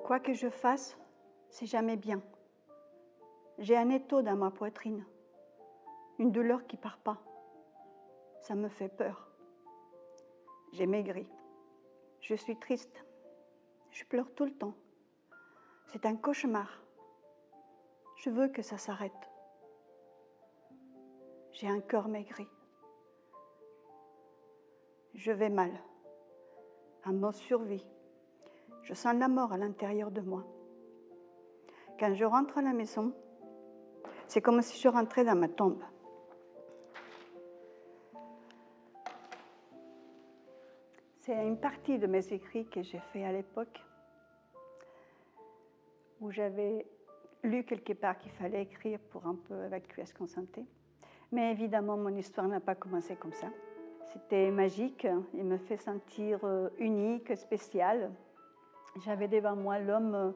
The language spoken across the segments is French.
Quoi que je fasse, c'est jamais bien. J'ai un étau dans ma poitrine, une douleur qui part pas. Ça me fait peur. J'ai maigri. Je suis triste. Je pleure tout le temps. C'est un cauchemar. Je veux que ça s'arrête. J'ai un cœur maigri. Je vais mal. Un mot survit. Je sens la mort à l'intérieur de moi. Quand je rentre à la maison, c'est comme si je rentrais dans ma tombe. C'est une partie de mes écrits que j'ai fait à l'époque, où j'avais lu quelque part qu'il fallait écrire pour un peu évacuer ce qu'on sentait. Mais évidemment, mon histoire n'a pas commencé comme ça. C'était magique, il me fait sentir unique, spécial. J'avais devant moi l'homme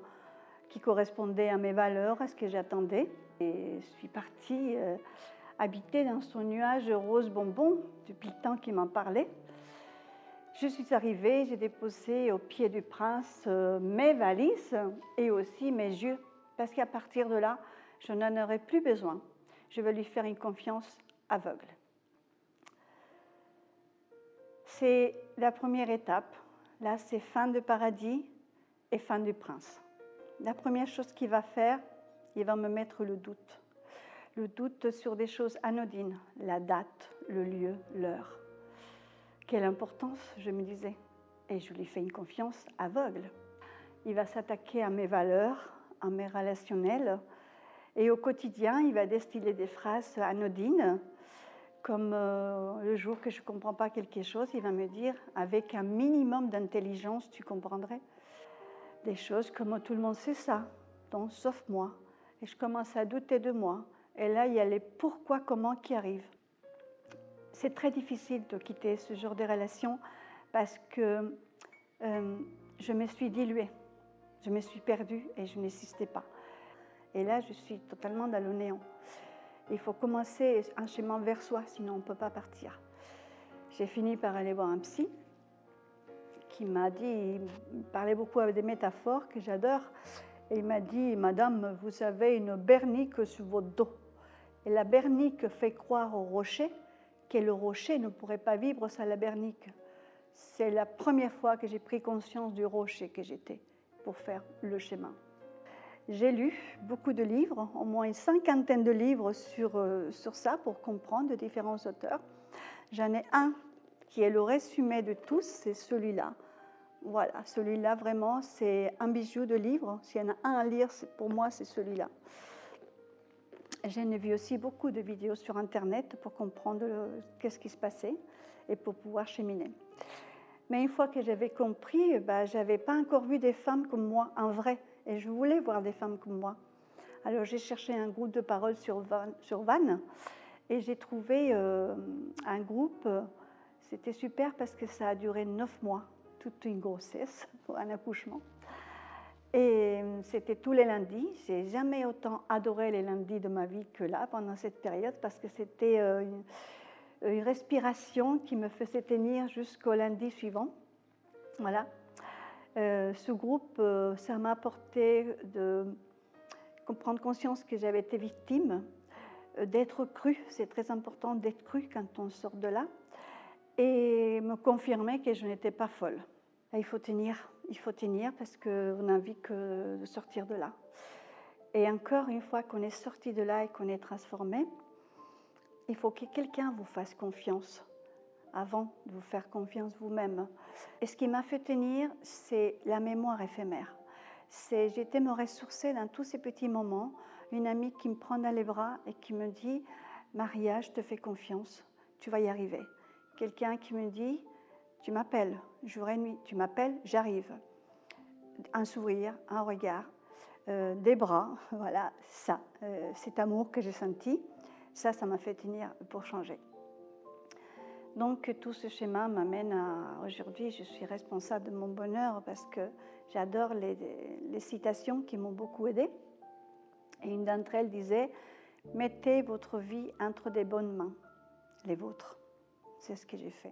qui correspondait à mes valeurs, à ce que j'attendais. Et je suis partie habiter dans son nuage rose bonbon depuis le temps qu'il m'en parlait. Je suis arrivée, j'ai déposé au pied du prince mes valises et aussi mes yeux, parce qu'à partir de là, je n'en aurai plus besoin. Je vais lui faire une confiance aveugle. C'est la première étape. Là, c'est fin de paradis et fin du prince. La première chose qu'il va faire, il va me mettre le doute. Le doute sur des choses anodines, la date, le lieu, l'heure. Quelle importance, je me disais. Et je lui fais une confiance aveugle. Il va s'attaquer à mes valeurs, à mes relationnels. Et au quotidien, il va distiller des phrases anodines, comme le jour que je ne comprends pas quelque chose, il va me dire, avec un minimum d'intelligence, tu comprendrais. Des choses comme tout le monde sait ça, donc, sauf moi. Et je commence à douter de moi. Et là, il y a les pourquoi, comment qui arrivent. C'est très difficile de quitter ce genre de relation parce que je me suis diluée, je me suis perdue et je n'existais pas. Et là, je suis totalement dans le néant. Il faut commencer un chemin vers soi, sinon on ne peut pas partir. J'ai fini par aller voir un psy qui m'a dit, il parlait beaucoup avec des métaphores que j'adore, et il m'a dit, Madame, vous avez une bernique sur votre dos. Et la bernique fait croire au rocher que le rocher ne pourrait pas vivre sans la bernique. C'est la première fois que j'ai pris conscience du rocher que j'étais pour faire le chemin. J'ai lu beaucoup de livres, au moins une cinquantaine de livres sur ça pour comprendre de différents auteurs. J'en ai un qui est le résumé de tous, c'est celui-là. Voilà, celui-là vraiment, c'est un bijou de livre. S'il y en a un à lire, pour moi, c'est celui-là. J'ai vu aussi beaucoup de vidéos sur Internet pour comprendre qu'est-ce qui se passait et pour pouvoir cheminer. Mais une fois que j'avais compris, je n'avais pas encore vu des femmes comme moi, en vrai. Et je voulais voir des femmes comme moi. Alors j'ai cherché un groupe de parole sur Vannes et j'ai trouvé un groupe. C'était super parce que ça a duré 9 mois, toute une grossesse pour un accouchement. Et c'était tous les lundis. J'ai jamais autant adoré les lundis de ma vie que là, pendant cette période, parce que c'était une respiration qui me faisait tenir jusqu'au lundi suivant. Voilà. Ce groupe, ça m'a apporté de prendre conscience que j'avais été victime, d'être crue. C'est très important d'être crue quand on sort de là, et me confirmer que je n'étais pas folle. Et il faut tenir parce qu'on n'a envie que de sortir de là. Et encore une fois qu'on est sorti de là et qu'on est transformé, il faut que quelqu'un vous fasse confiance avant de vous faire confiance vous-même. Et ce qui m'a fait tenir, c'est la mémoire éphémère. J'étais me ressourcer dans tous ces petits moments, une amie qui me prend dans les bras et qui me dit « Maria, je te fais confiance, tu vas y arriver ». Quelqu'un qui me dit « Tu m'appelles, jour et nuit, tu m'appelles, j'arrive ». Un sourire, un regard, des bras, voilà, ça, cet amour que j'ai senti, ça m'a fait tenir pour changer. Donc tout ce schéma m'amène à aujourd'hui, je suis responsable de mon bonheur parce que j'adore les citations qui m'ont beaucoup aidée. Et une d'entre elles disait « Mettez votre vie entre des bonnes mains, les vôtres ». C'est ce que j'ai fait.